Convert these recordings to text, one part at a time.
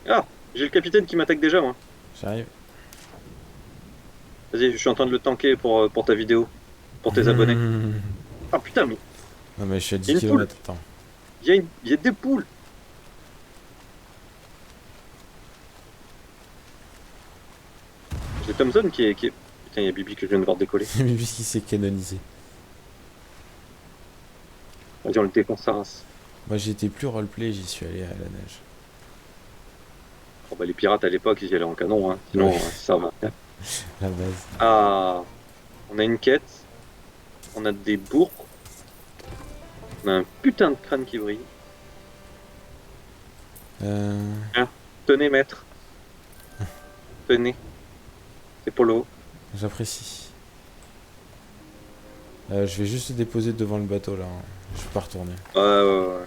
Ah, j'ai le capitaine qui m'attaque déjà, moi. J'arrive. Vas-y, je suis en train de le tanker pour ta vidéo, pour tes abonnés. Non Ah putain, mais mais je suis à il y 10 a une poule. km, attends. Il y a des poules. J'ai Thompson qui est... Putain, il y a Bibi que je viens de voir décoller. Mais puisqu'il s'est canonisé. Vas-y, on le défonce sa race. Moi j'étais plus roleplay, j'y suis allé à la nage. Oh, bah, les pirates à l'époque, ils y allaient en canon, hein. Ouais, Sinon, ça va. la base. Ah, on a une quête, on a des bourgs, on a un putain de crâne qui brille. Euh... Hein, tenez, maître, tenez, c'est pour l'eau. J'apprécie. Je vais juste le déposer devant le bateau là, hein. Je vais pas retourner. Ouais, ouais, ouais.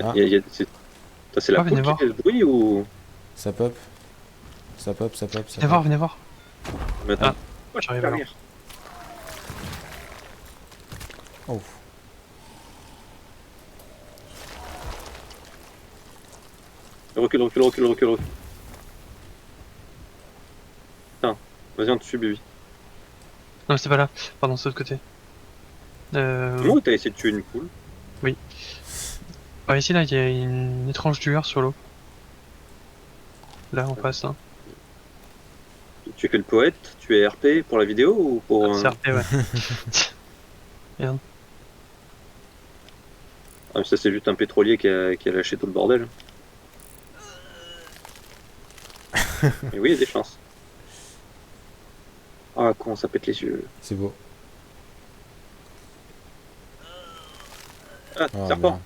Ah, C'est la Oh, poule venez qui fait voir. ce bruit ou... ça pop. Ça pop, ça pop, ça Venez voir, pop. venez voir. Mais attends, Ah, oh, j'arrive alors. derrière. Oh. Recule, recule, recule, recule, recule. Putain, vas-y, on te suit, Bibi. Non, c'est pas là. Pardon, c'est de l'autre côté. Comment t'as essayé de tuer une poule? Oui. Ah, ici, là, il y a une étrange lueur sur l'eau. Là, en face, là. Tu fais le poète, tu es RP pour la vidéo ou Ah, pour... c'est RP, ouais. Merde. Ah, ça c'est juste un pétrolier qui a lâché tout le bordel. Mais oui, il y a des chances. Ah, con, ça pète les yeux. C'est beau. Ah, Oh serpent. merde.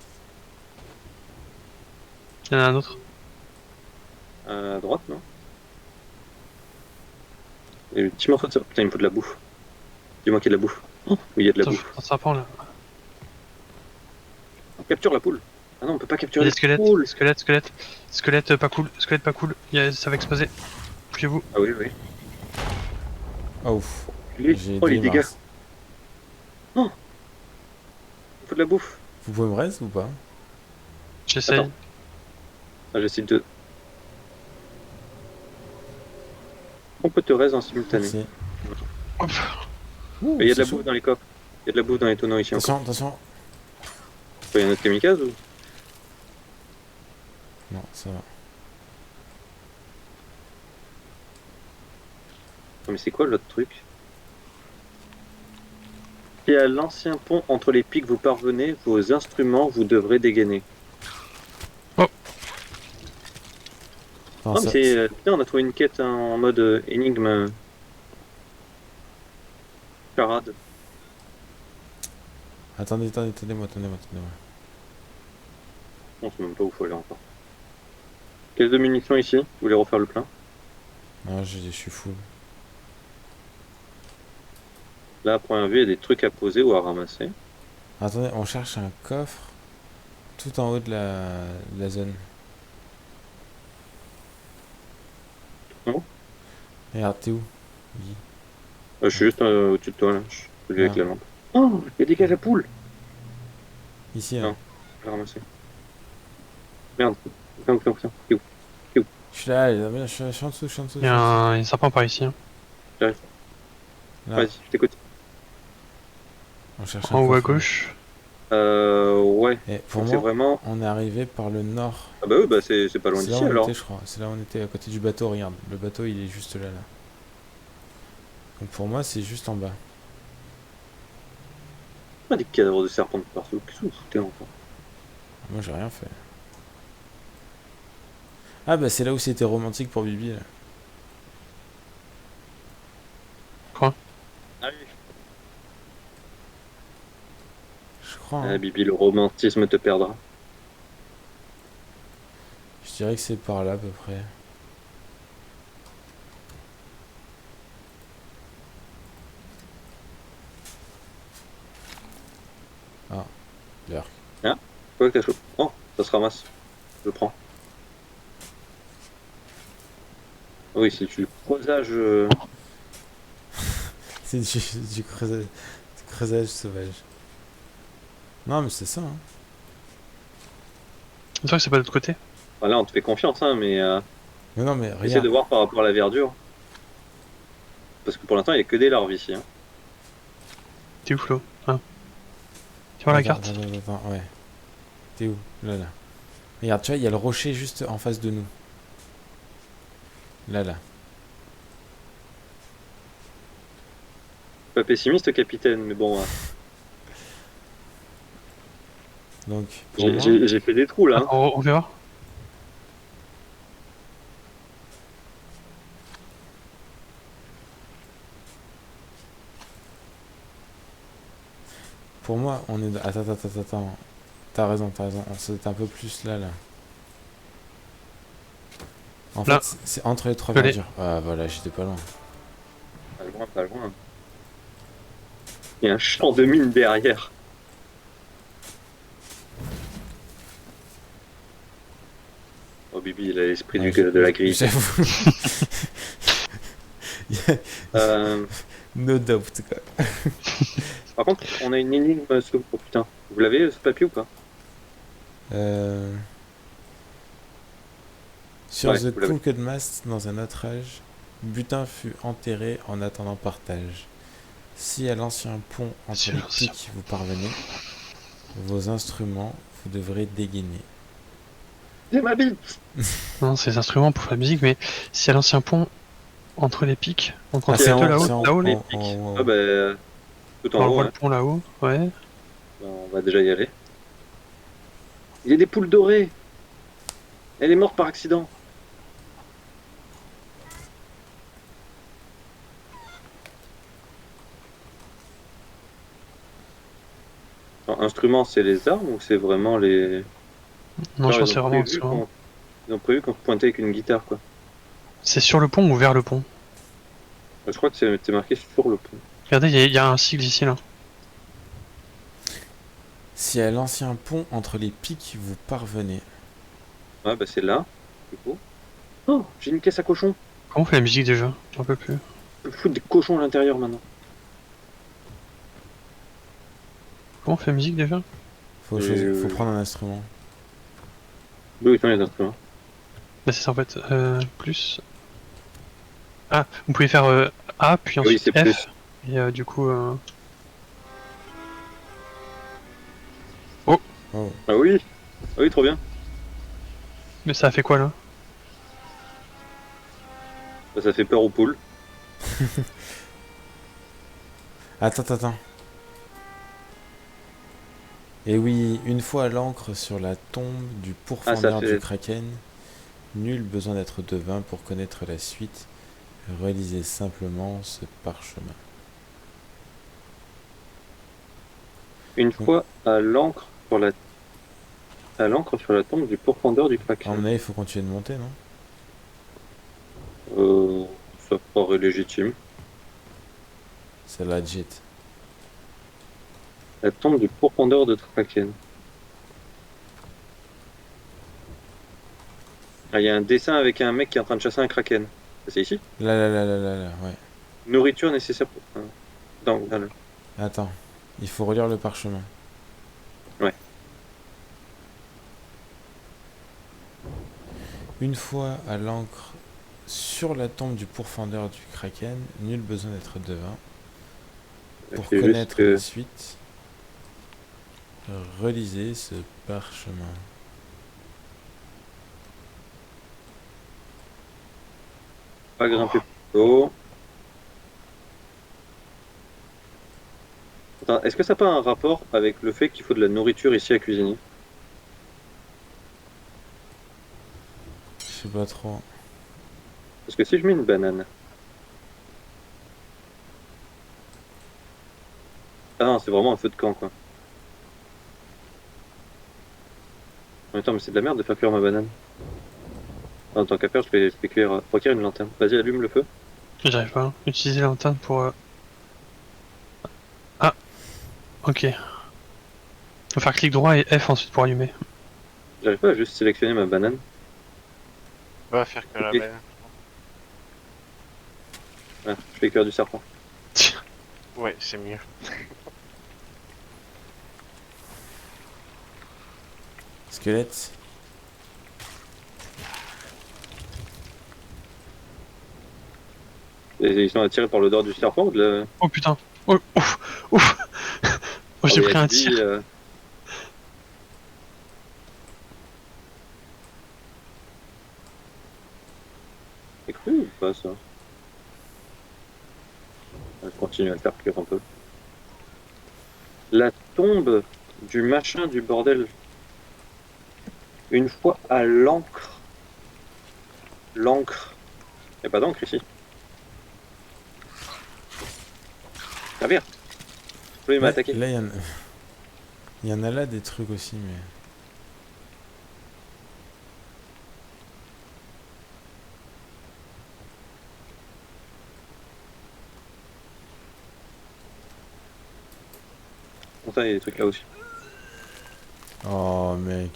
Il y en a un autre. À droite, non? Et le petit morceau de serpent. Putain, il me faut de la bouffe. Dis-moi qu'il y a de la bouffe. Oh, oui, il y a de la Attends, je bouffe. prends ça prend là. On capture la poule. Ah non, on peut pas Il y capturer a des les squelettes. poules. Squelettes, squelettes. Squelettes pas cool. Squelettes pas cool. Ça va exploser. Bougez-vous. Ah oui, oui. Oh ouf. Les... J'ai Oh, les des dégâts. minces. Oh, il me faut de la bouffe. Vous pouvez me raise ou pas? J'essaye. Attends. Ah, j'essaie de... On peut te raise en simultané. Merci. Hop. Ouh, Il y a de c'est la chaud. bouffe dans les coffres. Il y a de la bouffe dans les tonneaux ici encore. Attention, attention. Il y a notre kamikaze ou... Non, ça va. Non, mais c'est quoi l'autre truc? Et à l'ancien pont entre les pics vous parvenez, vos instruments vous devrez dégainer. Oh. Non, Non mais ça... c'est... putain, on a trouvé une quête en mode énigme charade. Attendez, attendez, attendez-moi, attendez-moi, attendez-moi. On sait même pas où faut aller encore. Caisse de munitions ici, vous voulez refaire le plein? Non, je suis full. Là, à première vue, il y a des trucs à poser ou à ramasser. Attendez, on cherche un coffre tout en haut de la zone. Non? Regarde, t'es où? Guy. Je suis juste au-dessus de toi, là. Je suis celui avec Ah, la lampe. Oh, il y a des cages à poules! ici, hein. Non, je vais ramasser. Merde. Putain, putain, putain. Il est où? Il est où? Je suis là, je suis en dessous, je suis en dessous, Il y je a suis en dessous. un serpent par ici. Hein. J'arrive. Là, Vas-y, je t'écoute. on cherche un En haut à coffre. gauche. Ouais. Et pour Donc c'est moi, vraiment... on est arrivé par le nord. Ah bah oui, bah c'est pas loin C'est là où d'ici on alors. était, je crois. C'est là où on était, à côté du bateau, regarde. Le bateau, il est juste là, là. Donc pour moi, c'est juste en bas. Ah, des cadavres de serpents de partout. Qu'est-ce que vous foutez encore? Moi, j'ai rien fait. Ah bah c'est là où c'était romantique pour Bibi, là. Quoi? Ah oui. Je crois, Ah, hein. Bibi, le romantisme te perdra. Je dirais que c'est par là, à peu près. Ah, l'heure. Ah, quoi que t'as chaud? Oh, ça se ramasse. Je le prends. Ah oui, c'est du creusage. C'est du creusage sauvage. Non, mais c'est ça, hein. C'est vrai que c'est pas de l'autre côté. Enfin, là, on te fait confiance, hein, mais Mais non, mais essaie regarde. de voir par rapport à la verdure. Parce que pour l'instant, il n'y a que des larves ici. Hein. T'es où, Flo? Ah. Tu vois la Attends, carte? ouais. T'es où? Là, là. Regarde, tu vois, il y a le rocher juste en face de nous. Là, là. Pas pessimiste, capitaine, mais bon, Donc, pour moi, j'ai fait des trous là. Hein. Attends, on verra. on est. Attends. T'as raison. On s'est un peu plus là, là. En Là. fait, c'est entre les trois Je l'ai. verdures. Ah, voilà, j'étais pas loin. Pas loin, pas loin. Il y a un champ de mine derrière. Oh, Bibi, il a l'esprit Ouais, de la grille. j'avoue. Euh, No doubt, quoi. par contre, on a une énigme. Oh putain, vous l'avez ce papier ou pas? Euh... Sur Ouais, The vous l'avez. Crooked Mast, dans un autre âge, Butin fut enterré en attendant partage. Si à l'ancien pont entre Sur les l'ancien pics vous parvenez, vos instruments vous devrez dégainer. C'est ma bite. Non, c'est les instruments pour faire la musique, mais si à l'ancien pont, entre les pics, donc Ah, entre c'est les en deux haut, là-haut, les en pics. haut, en Ah haut. bah, tout en on haut, voit hein. le pont là-haut, ouais. On va déjà y aller. Il y a des poules dorées. Elle est morte par accident. Alors, instrument, c'est les armes ou c'est vraiment les... Non, je Genre, pense que c'est vraiment instrument. ils ont prévu qu'on pointait avec une guitare, quoi. C'est sur le pont ou vers le pont? Je crois que c'est marqué sur le pont. Regardez, il y a un sigle ici là. Si à l'ancien pont entre les pics vous parvenez. Ouais, bah c'est là, du coup. Oh, j'ai une caisse à cochons. Comment on fait la musique déjà? J'en peux plus. Je peux foutre des cochons à l'intérieur maintenant. Comment on fait la musique déjà? Faut prendre un instrument. Oui, non, les instruments. Bah c'est ça en fait. Plus. Ah, vous pouvez faire A, puis Oui, ensuite c'est F. plus. Et du coup... Oh. Ah oui, ah oui, trop bien. Mais ça a fait quoi là? Bah, ça fait peur aux poules. Attends. Et oui, une fois à l'ancre sur la tombe du Ah, ça pourfendeur du fait... kraken, nul besoin d'être devin pour connaître la suite. Relisez simplement ce parchemin. Une fois à l'encre sur la tombe du pourfendeur du À mon kraken. avis, il faut continuer de monter, non? Ça paraît légitime. C'est legit. La tombe du pourfendeur de kraken. Ah, il y a un dessin avec un mec qui est en train de chasser un kraken. C'est ici? Là, ouais. Nourriture nécessaire pour... dans le... Attends, il faut relire le parchemin. Ouais. Une fois à l'ancre sur la tombe du pourfendeur du kraken, nul besoin d'être devin. Pour C'est juste connaître que... la suite, relisez ce parchemin. Pas grimper plus haut. Attends, est-ce que ça n'a pas un rapport avec le fait qu'il faut de la nourriture ici à cuisiner? Je sais pas trop. Parce que si je mets une banane... Ah non, c'est vraiment un feu de camp, quoi. En même temps, mais c'est de la merde de faire cuire ma banane. En tant qu'à faire, je vais cuire... requiert une lanterne. Vas-y, allume le feu. J'arrive pas. Hein. Utiliser la lanterne pour... Ah, ok. Faut faire clic droit et F ensuite pour allumer. J'arrive pas à juste sélectionner ma banane. Va faire que la Ok. belle. Ah, je fais cuire du serpent. Ouais, c'est mieux. Squelette. Et ils sont attirés par l'odeur du serpent ou de la... Oh putain. Oh, ouf, ouf. Oh, j'ai Ah oui, pris un Ashby, tir. C'est cru ou pas ça? Je continue à le faire cuire un peu. La tombe du machin du bordel. Une fois à l'encre. L'encre. Y'a pas d'encre ici. Navire. Il m'a Là, attaqué. là, il y en a là des trucs aussi, mais... Pourtant, il y a des trucs là aussi. Oh, mec.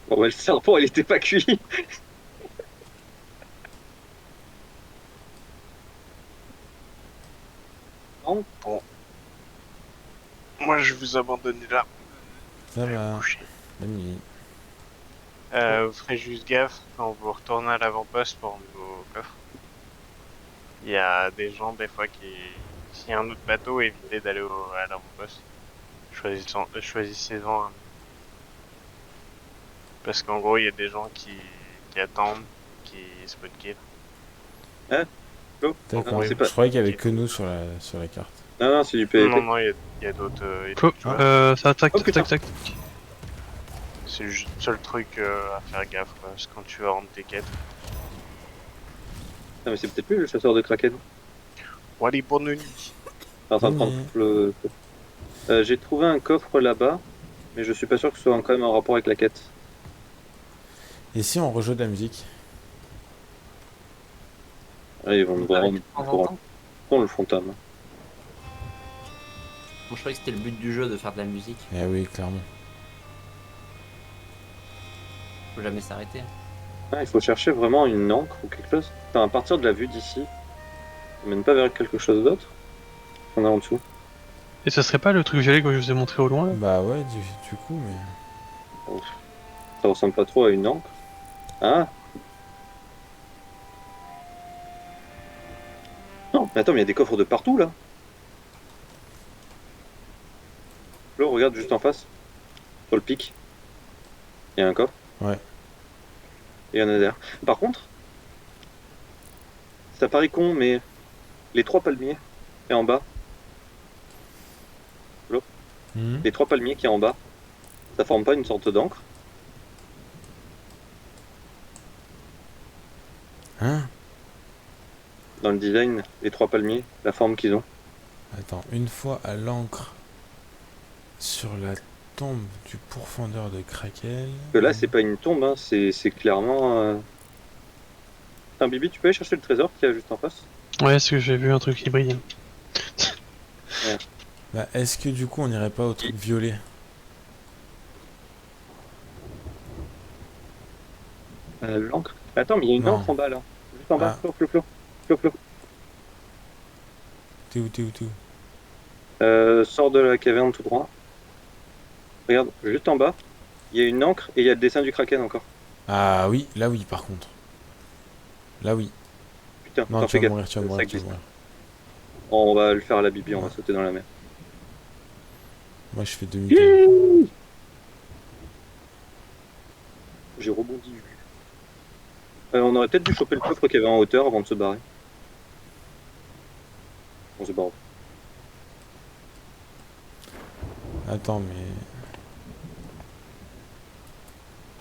Bon, ouais, le serpent, il était pas cuit. Non. Moi, je vous abandonne là. Ça Je vais me va. coucher. La nuit. Vous ferez juste gaffe quand vous retournez à l'avant-poste pour vos coffres. Il y a des gens, des fois, qui... S'il y a un autre bateau, évitez d'aller à l'avant-poste. Choisissez-en un. Parce qu'en gros, il y a des gens qui attendent, qui spot kill. Oh, D'accord. non, Je c'est pas... croyais qu'il y avait que nous sur la carte. non, non, c'est du PvP. Non, non, il y a d'autres Flo, joueurs. ça attaque, Oh, tac, putain. tac, tac. C'est le seul truc à faire gaffe, quoi, parce que quand tu vas rendre tes quêtes. Ah, mais c'est peut-être lui le chasseur de Kraken. Wally, bonne nuit. En train de prendre le... j'ai trouvé un coffre là-bas, mais je suis pas sûr que ce soit quand même en rapport avec la quête. Et si on rejoue de la musique? Ah, ils vont nous voir Avec de temps en temps. pour le fantôme. Bon, je croyais que c'était le but du jeu de faire de la musique. Eh oui, clairement. Faut jamais s'arrêter. Ah, il faut chercher vraiment une encre ou quelque chose. Enfin, à partir de la vue d'ici, ça mène pas vers quelque chose d'autre. On a en dessous. Et ça serait pas le truc violet que je vous ai montré au loin là? Bah ouais, du coup, mais... Ça ressemble pas trop à une encre. Ah. Non, mais attends, mais il y a des coffres de partout là. Là, regarde juste en face. Sur le pic. Il y a un coffre. Ouais. Et il y en a derrière. Par contre, ça paraît con, mais les trois palmiers qui est en bas, Mhm. les trois palmiers qui est en bas, ça forme pas une sorte d'encre? Hein? Dans le design, les trois palmiers, la forme qu'ils ont. Attends, une fois à l'encre sur la tombe du pourfendeur de Kraken... Parce que là, c'est pas une tombe, hein, c'est clairement. Enfin, Bibi, tu peux aller chercher le trésor qu'il y a juste en face? Ouais, c'est que j'ai vu un truc qui brille. Bah, est-ce que du coup on irait pas au truc violet? L'encre. Attends, mais il y a une Non. encre en bas là. Juste en bas. Ah. Flo, Flo, Flo. Flo, Flo. T'es où, t'es où, t'es où? Sors de la caverne tout droit. Regarde, juste en bas, il y a une encre et il y a le dessin du Kraken encore. Ah oui, là oui par contre. Là oui. Putain, Non, t'en tu fais vas gaffe. mourir, tu vas Ça mourir, tu vas glisse. mourir. On va le faire à la Bibi, on va sauter dans la mer. Moi je fais demi-tour. J'ai rebondi. On aurait peut-être dû choper le coffre qu'il y avait en hauteur avant de se barrer. On se barre. Attends, mais...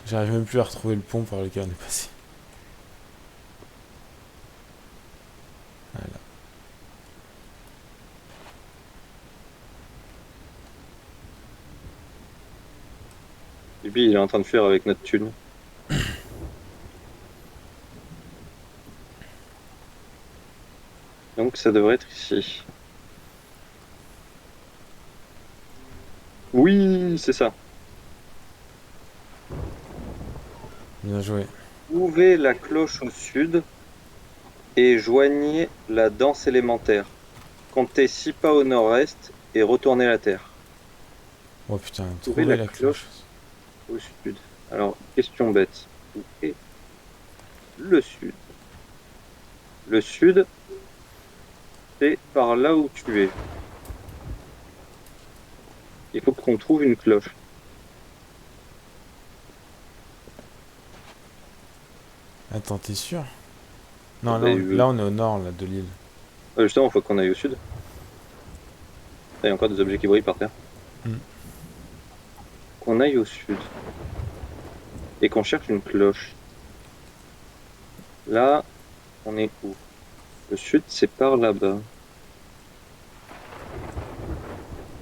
J'arrive même plus à retrouver le pont par lequel on est passé. Voilà. Bibi, il est en train de fuir avec notre thune. Donc ça devrait être ici. Oui, c'est ça. Bien joué. Trouvez la cloche au sud et joignez la danse élémentaire. Comptez 6 pas au nord-est et retournez la terre. Oh putain, Trouvez trouver la la cloche. Au sud. Alors, question bête. Où est le sud? Le sud, c'est par là où tu es. Il faut qu'on trouve une cloche. Attends, t'es sûr? Non, Bah, là, on est au nord là, de l'île. Justement, il faut qu'on aille au sud. Il y a encore des objets qui brillent par terre. Hmm. Qu'on aille au sud. Et qu'on cherche une cloche. Là, on est où? Le sud, c'est par là-bas.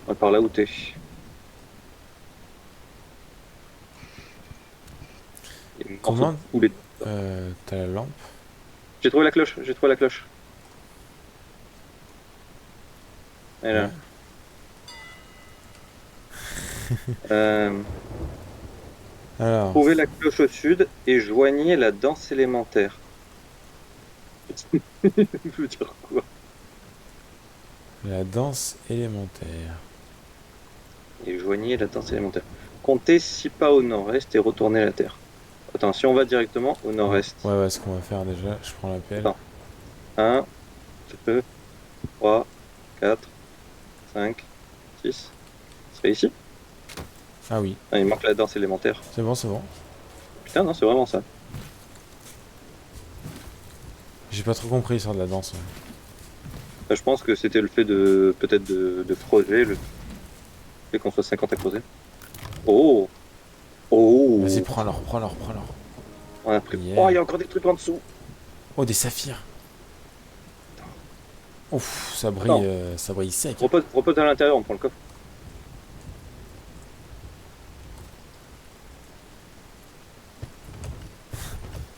Ouais, par là où t'es. Il y a une Comment morceau de poulet. T'as la lampe? J'ai trouvé la cloche, j'ai trouvé la cloche. Elle est là. Ouais. Alors, Trouvez la cloche au sud et joignez la danse élémentaire. Je veux dire quoi? la danse élémentaire. Et joignez la danse élémentaire. Comptez 6 pas au nord-est et retournez la terre. Attends, si on va directement au nord-est. Ouais, ce qu'on va faire déjà, je prends la pelle. Attends. 1, 2, 3, 4, 5, 6. C'est ici? Ah oui, Ah, il manque la danse élémentaire. c'est bon, c'est bon. Putain, non, c'est vraiment ça. J'ai pas trop compris sur de la danse. Je pense que c'était le fait de peut-être de creuser, le fait qu'on soit 50 à creuser. Oh! Oh! Vas-y, prends-leur, prends-leur, prends-leur. On a pris. Yeah. Oh, il y a encore des trucs en dessous! Oh, des saphirs. Ouf, Non. ça brille sec. Repose à l'intérieur, on prend le coffre.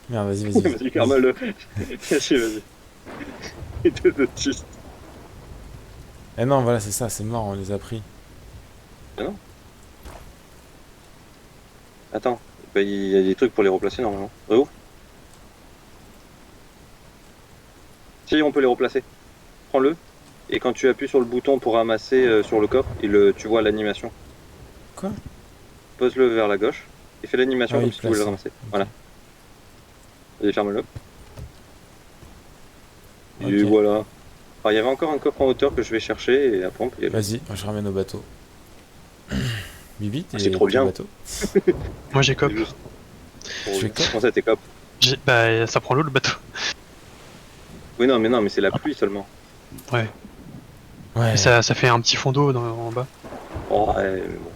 Merde, vas-y. Vas-y, Carmel. Vas-y. Et deux autistes. Eh non, voilà, c'est ça, c'est mort, on les a pris. Attends, bah, il y a des trucs pour les replacer normalement. Où? Si, on peut les replacer. Prends-le. Et quand tu appuies sur le bouton pour ramasser sur le coffre, tu vois l'animation. Quoi? Pose-le vers la gauche et fais l'animation Ah comme oui, si tu voulais le place. ramasser. Ok. Voilà. Vas-y, ferme-le. Et Ok. voilà. Alors, il y avait encore un coffre en hauteur que je vais chercher et après on peut y aller. Vas-y, je ramène au bateau. Bibi, t'es C'est trop t'es bien. au bateau? Moi j'ai cop. C'est juste pour- Tu fais quoi? Comment ça, t'es cop? Bah ça prend l'eau le bateau. Oui, non, mais c'est la pluie seulement. Ouais. Ouais. Et ça fait un petit fond d'eau en bas. Oh, ouais, mais bon.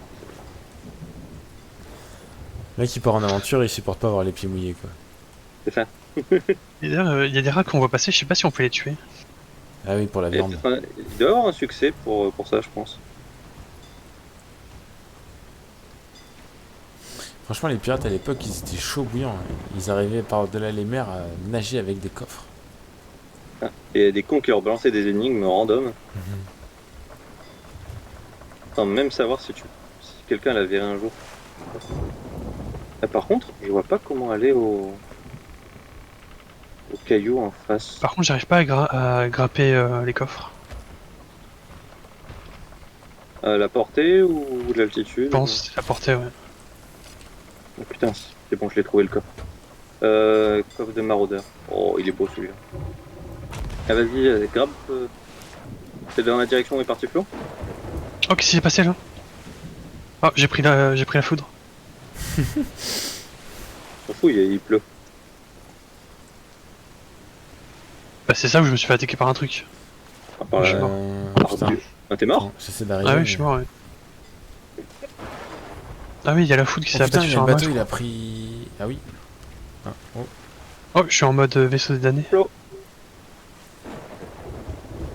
Le mec qui part en aventure, il supporte pas avoir les pieds mouillés quoi. C'est ça. Et d'ailleurs, il y a des rats qu'on voit passer, je sais pas si on peut les tuer. Ah oui, pour la Et viande. il doit y avoir un succès pour ça, je pense. Franchement, les pirates à l'époque, ils étaient chauds bouillants. Ils arrivaient par-delà les mers à nager avec des coffres. Et des cons qui leur balançaient des énigmes random. Sans même savoir si quelqu'un la verrait un jour. Ah, par contre, je vois pas comment aller au caillou en face. Par contre, j'arrive pas à grapper les coffres. La portée ou l'altitude? Je pense que c'est la portée, ouais. Oh, putain, c'est bon, je l'ai trouvé le coffre. Coffre de maraudeur. Oh, il est beau celui-là. Ah, vas-y, grappe. C'est dans la direction où est parti Flo? Oh, qu'est-ce qui s'est passé là? Oh, j'ai pris la foudre. S'en fout, il pleut. Bah c'est ça où je me suis fait attaquer par un truc. Ah, par Je suis là. mort. Putain. Ah, t'es mort? Attends, j'essaie d'arriver. Ah oui, je suis mort, ouais. Ah oui, il y a la foudre qui Oh s'est putain, abattue il y a sur le un bateau, match. il a pris. Ah oui. Ah, oh. Oh, je suis en mode vaisseau des damnés.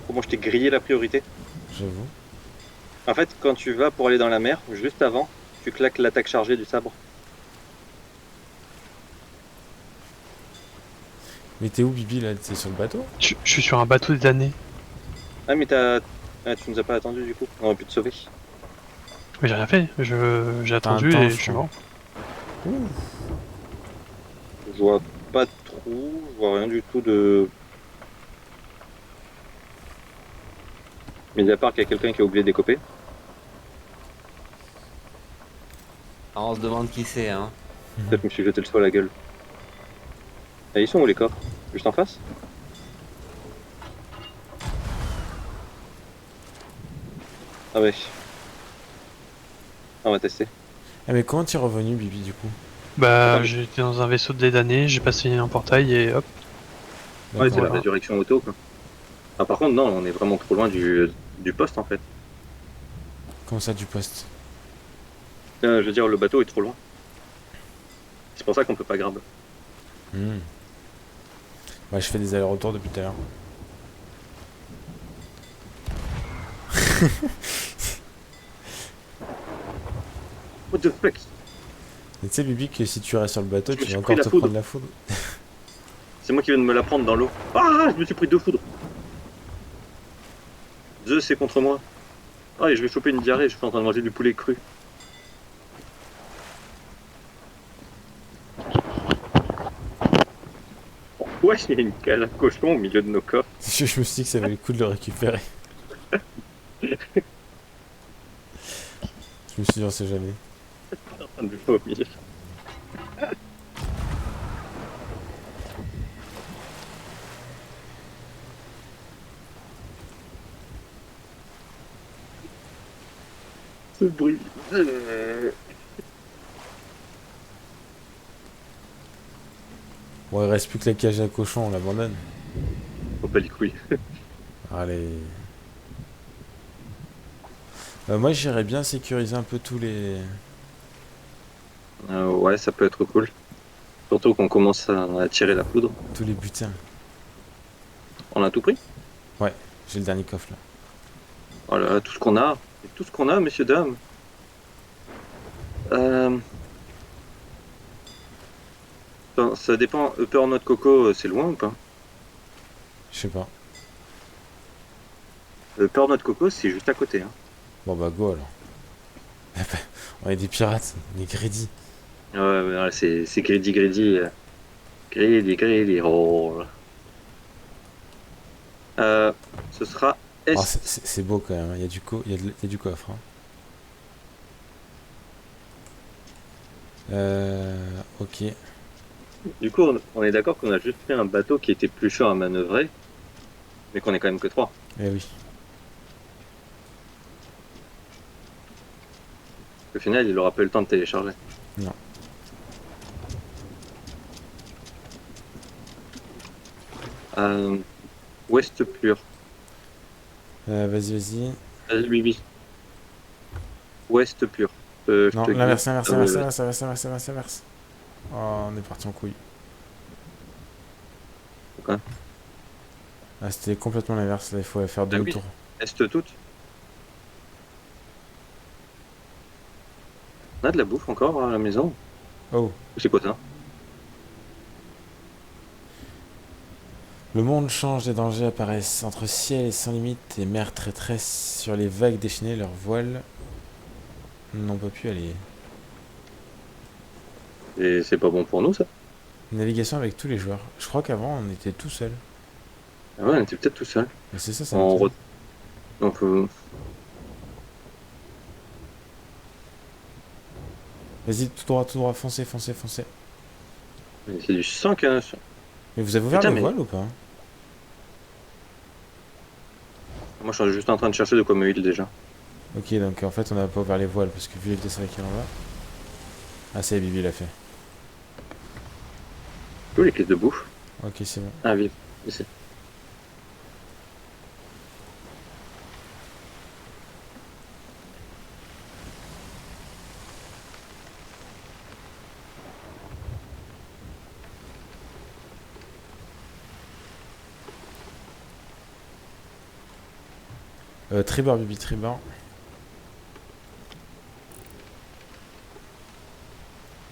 Comment je t'ai grillé la priorité? J'avoue. En fait, quand tu vas pour aller dans la mer, juste avant, tu claques l'attaque chargée du sabre. Mais t'es où, Bibi, là? T'es sur le bateau? Je suis sur un bateau des damnés. Ah, mais tu nous as pas attendu du coup. On aurait pu te sauver. Mais j'ai rien fait. J'ai attendu temps, et je je suis crois. mort. Je vois pas trop, je vois rien du tout de. Mais à part qu'il y a quelqu'un qui a oublié d'écoper. Alors, on se demande qui c'est, hein. Peut-être que je me suis jeté le soin à la gueule. Ah, ils sont où les coffres? Juste en face? Ah ouais. On va tester. Ah, mais comment t'es revenu, Bibi, du coup? Bah, Attends. j'étais dans un vaisseau de dédané, j'ai passé un portail et hop. Ouais, c'est la D'accord. résurrection auto, quoi. Ah, par contre, non, on est vraiment trop loin du poste, en fait. Comment ça, du poste? Je veux dire, le bateau est trop loin. C'est pour ça qu'on peut pas grab. Hmm. Ouais, je fais des allers-retours depuis tout à l'heure. What the fuck? Mais tu sais, Bibi, que si tu restes sur le bateau, Je me tu suis vas pris encore la te foudre. prendre la foudre. C'est moi qui viens de me la prendre dans l'eau. Ah, je me suis pris 2 foudres. Zeus c'est contre moi. Ah, et je vais choper une diarrhée, je suis en train de manger du poulet cru. Ouais, il y a une cale à cochon au milieu de nos coffres. Je me suis dit que ça valait le coup de le récupérer. Je me suis dit, on sait jamais. En train de vomir. Ce bruit. Bon, il reste plus que la cage à cochon, on l'abandonne. Faut pas les couilles. Allez. Moi, j'irais bien sécuriser un peu tous les... Ouais, ça peut être cool. Surtout qu'on commence à tirer la poudre. tous les butins. On a tout pris. J'ai le dernier coffre, là. Voilà, tout ce qu'on a. Et tout ce qu'on a, messieurs, dames. Ça dépend. Upper Noix de Coco, c'est loin ou pas? Je sais pas. Upper Noix de Coco, c'est juste à côté. Hein. Bon, bah, go, alors. On est des pirates, on est greedy. Ouais, c'est greedy, greedy. Greedy, greedy. Oh. Ce sera S. Alors, c'est beau, quand même. Il y a il y a du coffre, hein. Ok. Du coup, on est d'accord qu'on a juste pris un bateau qui était plus chaud à manœuvrer, mais qu'on est quand même que 3. Eh oui. Au final, il aura pas eu le temps de télécharger. Non. Ouest pur. Vas-y, vas-y. Vas-y, Bibi. Ouest pur. Non, je te l'inverse, guide. l'inverse, l'inverse, l'inverse, l'inverse, l'inverse, l'inverse, l'inverse. Oh, on est parti en couille. Pourquoi? Ah, c'était complètement l'inverse, là, il faut faire Ah oui. demi-tour. Est toute. On a de la bouffe encore à la maison? Oh. C'est quoi ça? Le monde change, des dangers apparaissent entre ciel et sans limite, et mers traîtresses sur les vagues déchaînées, leurs voiles n'ont pas pu aller. Et c'est pas bon pour nous, ça? Navigation avec tous les joueurs. Je crois qu'avant, on était tout seul. Ah ouais, on était peut-être tout seul. Mais c'est ça, ça On m'étonne. re- Donc, Vas-y, tout droit, foncez, foncez, foncez. c'est du 5 hein. Mais vous avez ouvert Putain, le mais- voile ou pas? Moi, je suis juste en train de chercher de quoi me heal déjà. Ok, donc en fait, on n'a pas ouvert les voiles, parce que vu les vitesse à laquelle on va... Ah, c'est Bibi l'a fait. Où les caisses de bouffe? Ok, c'est bon. Ah, vive. Ici. Tribord, Bibi, tribord.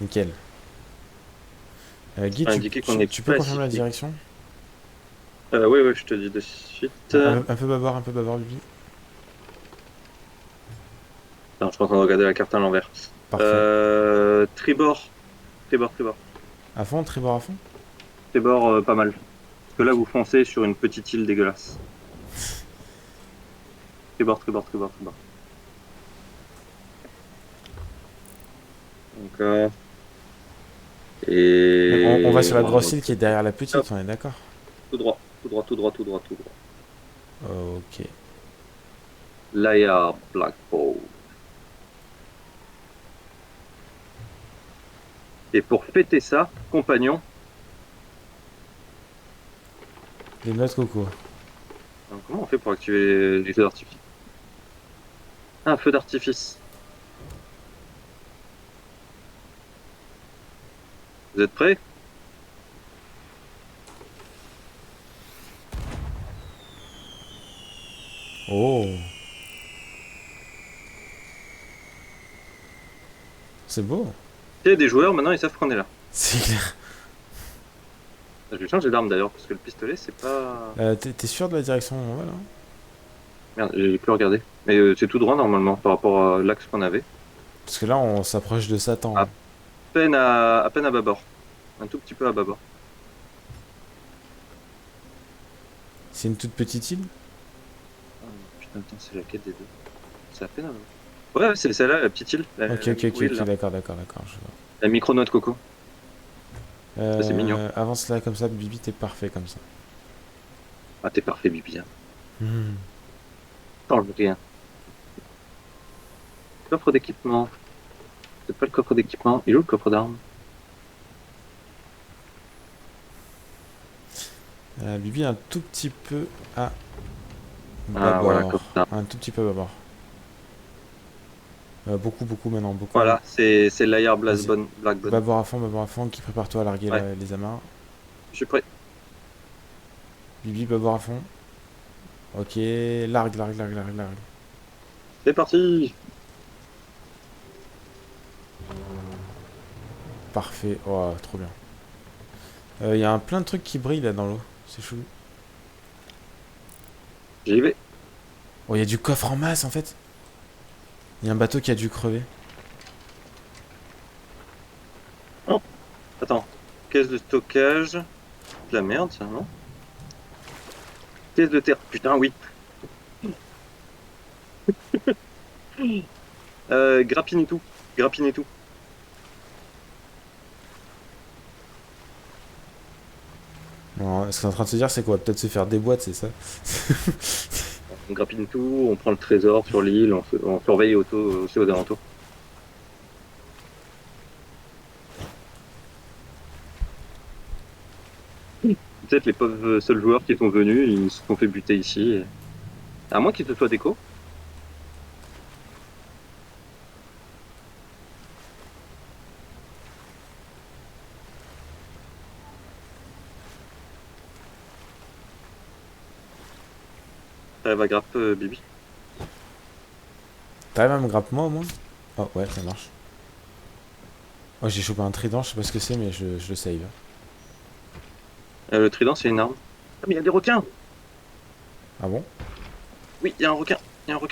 Nickel. Guy, Indiquer qu'on est tu peux pas confirmer la cité. direction? Oui, je te dis de suite. Un peu bâbord, Bibi. Non, je suis en train de regarder la carte à l'envers. Parfait. Tribord. Tribord. À fond, tribord à fond? Tribord, pas mal. Parce que là, vous foncez sur une petite île dégueulasse. Tribord. Donc, et... On va sur la grosse île qui est derrière la petite, on est d'accord? Tout droit. Ok. Layard Blackbow. Et pour fêter ça, compagnon, Les noix de coco. alors, comment on fait pour activer les feux d'artifice? Un feu d'artifice. Vous êtes prêts? Oh. C'est beau. Il y a des joueurs, maintenant ils savent qu'on est là. C'est clair. Je vais changer d'arme d'ailleurs, parce que le pistolet c'est pas... T'es sûr de la direction où on va là? Merde, j'ai plus regardé. Mais c'est tout droit normalement par rapport à l'axe qu'on avait. Parce que là, on s'approche de Satan. Ah. À peine à bâbord. Un tout petit peu à bâbord. C'est une toute petite île? Putain, attends, c'est laquelle des deux? C'est à peine à bâbord. Ouais, c'est celle-là, la petite île. Ok, d'accord, je vois. La micro noix de coco. Ça, c'est mignon. Avance là comme ça, Bibi, t'es parfait comme ça. Ah, t'es parfait, Bibi. Hein. Hmm. Change rien. Coffre d'équipement. C'est pas le coffre d'équipement. Il est où le coffre d'armes? Bibi, un tout petit peu à Ah, bâbord. voilà, coffre d'armes. Un tout petit peu à bâbord. Beaucoup maintenant, beaucoup. Voilà, c'est l'Air Vas-y. Blackbone. Bâbord à fond, qui prépare-toi à larguer Ouais. les amarres. Je suis prêt. Bibi, bâbord à fond. Ok, largue. C'est parti. Parfait, oh, trop bien. Il y a plein de trucs qui brillent là dans l'eau, c'est chou. J'y vais. Oh, il y a du coffre en masse en fait. Il y a un bateau qui a dû crever. Attends. Caisse de stockage. De la merde, ça, non? Caisse de terre. Putain, oui. Grappine et tout. Non, ce qu'on est en train de se dire, c'est qu'on va peut-être se faire des boîtes, c'est ça? On grappine tout, on prend le trésor sur l'île, on surveille aussi aux alentours. Peut-être les pauvres seuls joueurs qui sont venus, ils se sont fait buter ici. À moins qu'ils se soient déco. T'arrives à grappe, Bibi? T'arrives à me grappe moi au moins? Oh ouais, ça marche. Oh, j'ai chopé un trident, je sais pas ce que c'est, mais je le save. Le trident, c'est une arme. Ah, mais il y a des requins! Ah bon? Oui, il y a un requin. Attends,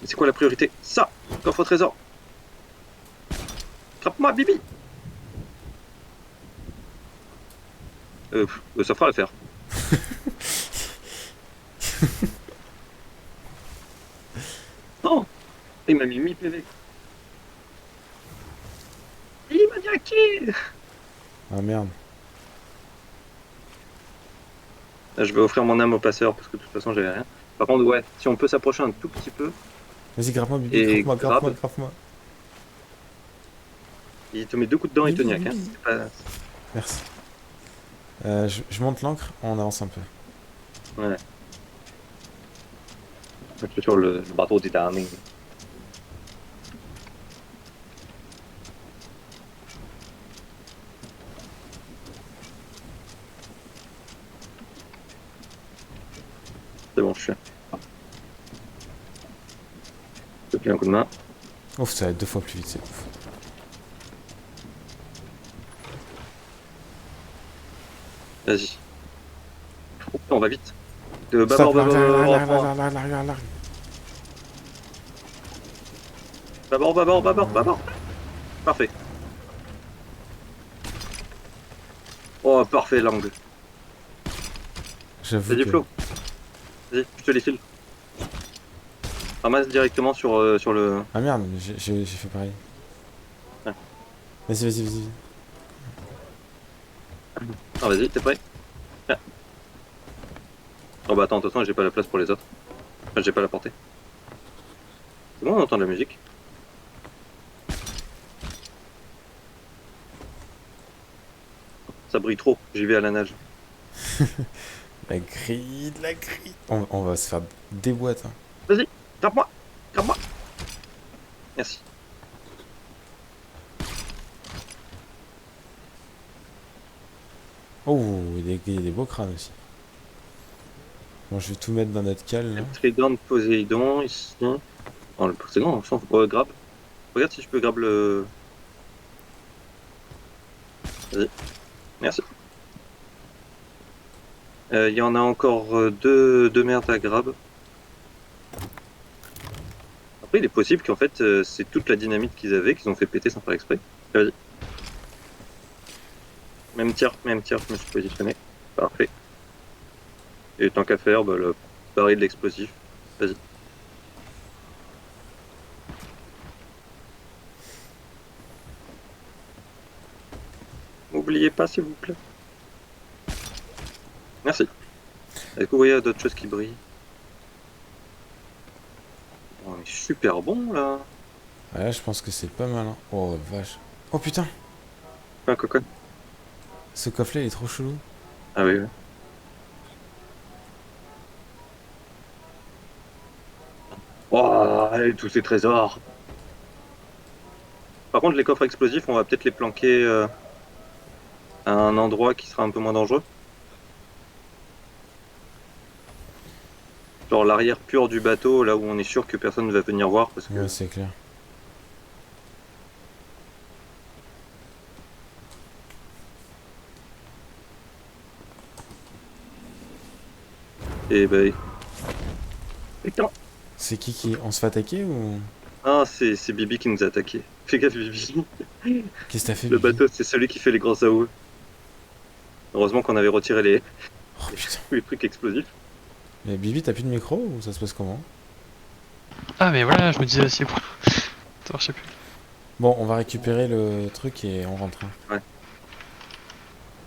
mais c'est quoi la priorité? Ça! Coffre au trésor! Grappe-moi, Bibi! Ça fera l'affaire. Non! Il m'a mis 1000 PV. Il m'a direct. Ah merde. Là, je vais offrir mon âme au passeur parce que de toute façon j'avais rien. Par contre, ouais, si on peut s'approcher un tout petit peu, Vas-y, grappe-moi, Bibi, Et grappe-moi. il te met 2 coups de dents et il te Oui, niaque. Hein. oui. C'est pas... Merci. Je monte l'ancre, on avance un peu. Ouais. Je suis sur le bateau Titanic. C'est bon, je suis là. Je te file un coup de main. Ouf, ça va être 2 fois plus vite, c'est ouf. Vas-y. On va vite. De Stop, bâbord. Bâbord. Parfait. Oh, parfait l'angle. J'avoue Vas-y, que... Flo. Vas-y, je te les file. Ramasse directement sur le... Ah merde, j'ai fait pareil. Ouais. Vas-y. Ah, vas-y, t'es prêt? Ah. Oh bah attends, de toute façon, j'ai pas la place pour les autres. Enfin, j'ai pas la portée. C'est bon, on entend de la musique. Ça brille trop, j'y vais à la nage. La grille, la grille. On va se faire des boîtes. Hein. Vas-y, grappe-moi, grappe-moi. Merci. Oh, il y a des beaux crânes aussi. Bon, je vais tout mettre dans notre cale. Là. Le trident de Poséidon, ici. Oh, le Poséidon, on s'en fout. Grab. Regarde si je peux grab le... Vas-y. Merci. Il y en a encore deux merdes à grab. Après, il est possible qu'en fait, c'est toute la dynamite qu'ils avaient, qu'ils ont fait péter sans faire exprès. Vas-y. Même tir, je me suis positionné. Parfait. Et tant qu'à faire, bah, le baril de l'explosif. Vas-y. N'oubliez pas, s'il vous plaît. Merci. Est-ce que vous voyez d'autres choses qui brillent? On est super bon là. Ouais, je pense que c'est pas mal. Hein. Oh, vache. Oh putain, Un cocon. ce coffret il est trop chelou. Ah oui, oui. Oh, et tous ces trésors. Par contre, les coffres explosifs, on va peut-être les planquer à un endroit qui sera un peu moins dangereux. Genre l'arrière pur du bateau, là où on est sûr que personne ne va venir voir parce que... Ouais, c'est clair. Et bah... Putain. C'est qui on se fait attaquer ou Ah, c'est Bibi qui nous a attaqué. Fais gaffe, Bibi. qu'est-ce que t'as fait Le Bibi? bateau, c'est celui qui fait les gros AOE. Heureusement qu'on avait retiré Oh putain. les trucs explosifs. Mais Bibi, t'as plus de micro ou ça se passe comment? Ah, mais voilà, je me disais, c'est bon. Ça marchait plus. Bon, on va récupérer le truc et on rentre. Hein.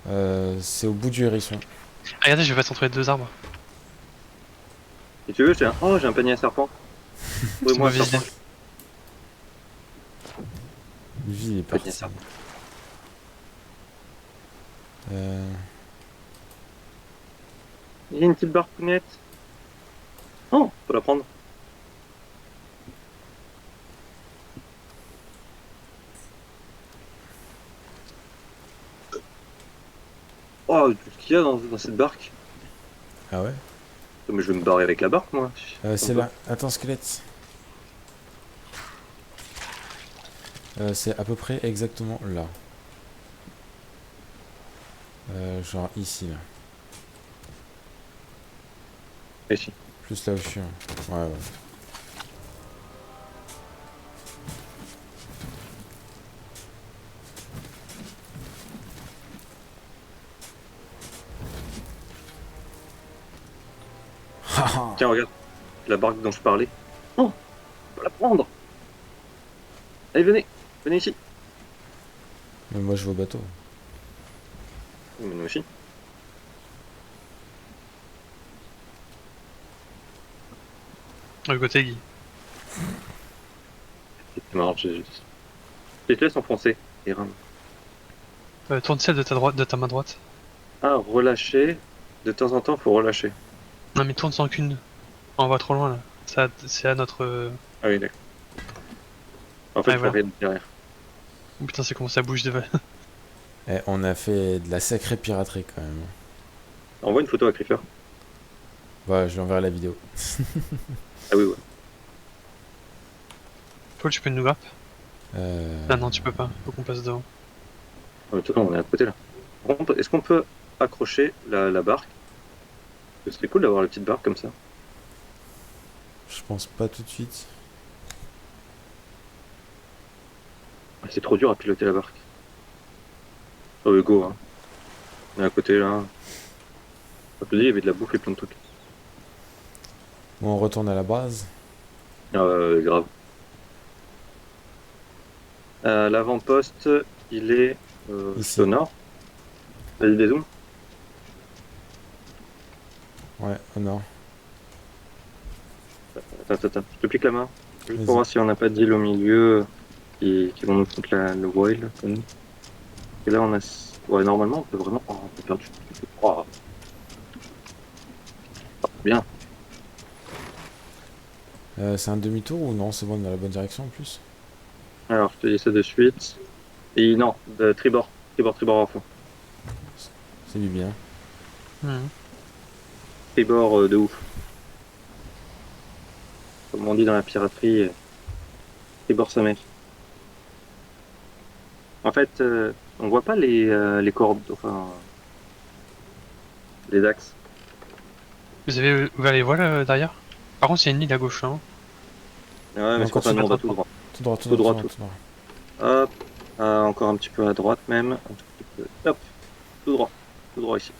Ouais. C'est au bout du hérisson. Ah, regardez, je vais passer entre les deux arbres. Si tu veux, j'ai un panier à serpent. Oui, C'est moi, mauvaise serpent. idée. Bibi, il est Panier à parti. serpent. Il y a une petite barcounette. Oh, faut la prendre. Oh, tout ce qu'il y a dans cette barque. Ah ouais? Mais je vais me barrer avec la barque, moi. C'est là. Attends, squelette. C'est à peu près exactement là. Genre ici, là. Ici. Plus là où je suis. Hein. Ouais, ouais. Haha. Tiens, regarde. La barque dont je parlais. Oh, on peut la prendre. Allez, venez. Venez ici. Mais moi je vais au bateau. Mais nous aussi. Le côté Guy. C'est marrant, je te laisse enfoncer. Et rame. Tourne celle de ta droite, de ta main droite. Ah, relâcher. De temps en temps, faut relâcher. Non, mais tourne sans qu'une. On va trop loin là. Ça, c'est à notre. Ah oui, d'accord. En fait, Ouais, il faut voilà. rien derrière. Oh, putain, c'est comment ça bouge de. Eh, on a fait de la sacrée piraterie quand même. Envoie une photo à Creeper. Bah, je lui enverrai la vidéo. Ah oui, ouais. Paul, tu peux nous grappe? Euh... Ah non, tu peux pas. Faut qu'on passe devant. En tout cas, on est à côté là. Par contre, est-ce qu'on peut accrocher la barque? Ce serait cool d'avoir la petite barque comme ça. Je pense pas tout de suite. Ah, c'est trop dur à piloter la barque. Oh, go, hein. On est à côté là. Je te dis, il y avait de la bouffe et plein de trucs. Bon, on retourne à la base. Ah, grave. L'avant-poste, il est Ici. au nord. Vas-y, dézoom. Ouais, au nord. Attends, je te pique la main. Juste Vas-y. pour voir si on n'a pas d'île au milieu qui vont nous foutre le wild. Comme nous. Et là, on a. Ouais, normalement, on peut vraiment. Oh, on peut faire du. Oh, bien. C'est un demi-tour ou non? C'est bon, on est dans la bonne direction en plus. Alors, je te dis ça de suite. Et non, de tribord. Tribord à fond. C'est du bien. Mhm. Tribord de ouf. Comme on dit dans la piraterie, tribord sa mère. En fait, on voit pas les cordes, enfin, les axes. Vous avez ouvert les voiles derrière? Par contre, il y a une île à gauche, hein. Ouais, mais c'est Encore pour ça, nous, on va tout tout droit. Tout droit, tout Tout droit, droit, tout tout droit, tout droit. Hop. Encore un petit peu à droite même. Un tout petit peu. Hop. Tout droit. Tout droit ici.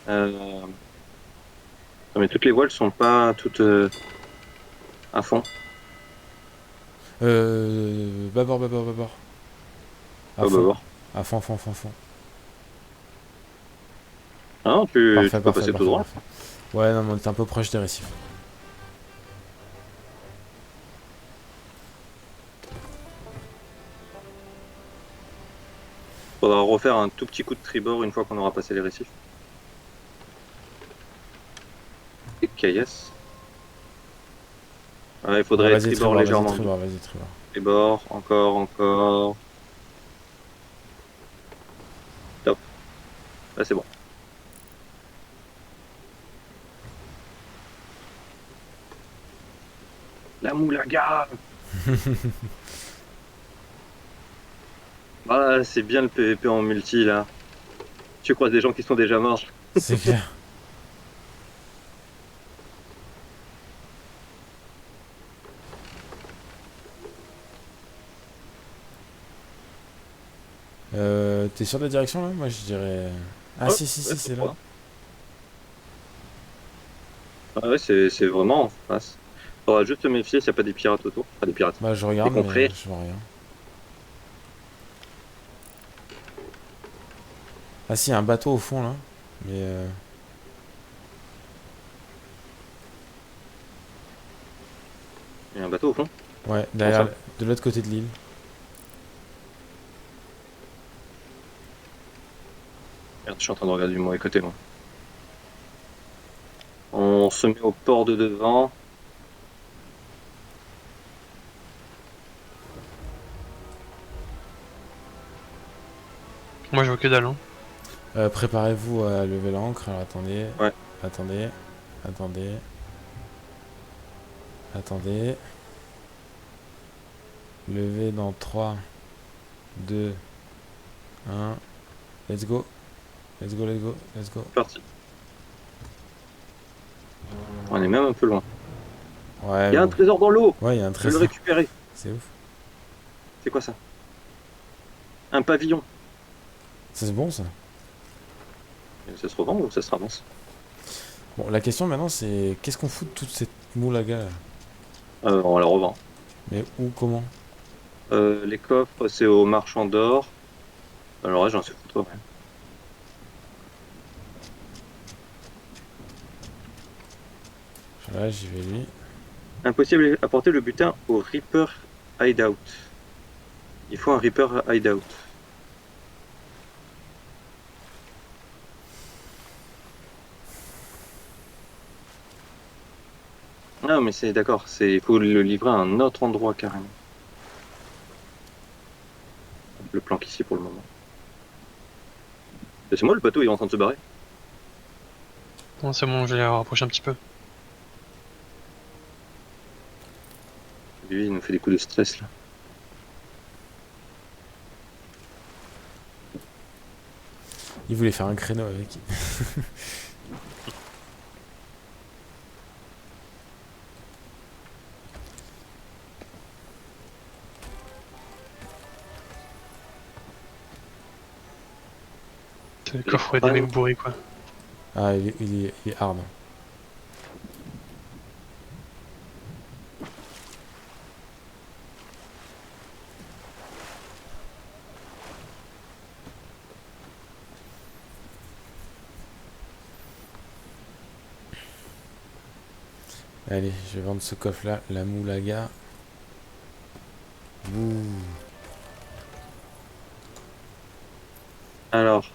Non, mais toutes les voiles sont pas toutes à fond. Bâbord, bâbord, bâbord. À Oh, bah, fond. voir. À fond, fond, fond, fond. Ah non, tu Parfait, peux parfait, passer tout parfait, droit. parfait. Ouais, non, mais on est un peu proche des récifs. Faudra refaire un tout petit coup de tribord une fois qu'on aura passé les récifs. Et caillasse. Ouais, il Ouais, faudrait vas-y, tribord tribord, vas-y, légèrement. tribord, vas-y, tribord. Tribord, encore. Top. Là, c'est bon. La moulaga. Ah, c'est bien le PVP en multi, là. Tu croises des gens qui sont déjà morts. C'est clair. T'es sûr de la direction là? Moi je dirais. Ah Ouais, si, si, ouais, si, faut c'est là. croire. Ah ouais, c'est vraiment en face. Faudra juste te méfier s'il n'y a pas des pirates autour. Pas des pirates. Bah je Des regarde, mais confrères. je vois rien. Ah si, il y a un bateau au fond là. Mais Il y a un bateau au fond. ouais, Comment derrière, ça? de l'autre côté de l'île. Merde, je suis en train de regarder du mauvais côté, moi. On se met au port de devant. Moi, je vois que dalle, hein. Préparez-vous à lever l'ancre. Alors attendez, Ouais. attendez, attendez, attendez. Levez dans 3, 2, 1. Let's go. Let's go, let's go, let's go. Parti. On est même un peu loin. Ouais, Il y a un bon. trésor dans l'eau. Ouais, il y a un Je vais le trésor. récupérer. C'est ouf. C'est quoi ça? Un pavillon. Ça, c'est bon ça. Et ça se revend ou ça se ramasse? Bon, la question maintenant c'est qu'est-ce qu'on fout de toute cette moulaga là? On la revend. Mais où, comment? Les coffres, c'est au marchand d'or. Alors là, j'en sais foutre. Ouais. Là, j'y vais lui. Impossible d'apporter le butin au Reaper Hideout. Il faut un Reaper Hideout. Ah, mais c'est d'accord, il faut le livrer à un autre endroit carrément. Le planque ici pour le moment. C'est moi, le bateau il est en train de se barrer. Bon, c'est bon, je vais les rapprocher un petit peu. Lui, il nous fait des coups de stress là. Il voulait faire un créneau avec. C'est le coffre des mecs bourrés, quoi. Ah, il est hard. Allez, je vais vendre ce coffre-là, la moulaga. Ouh. Alors,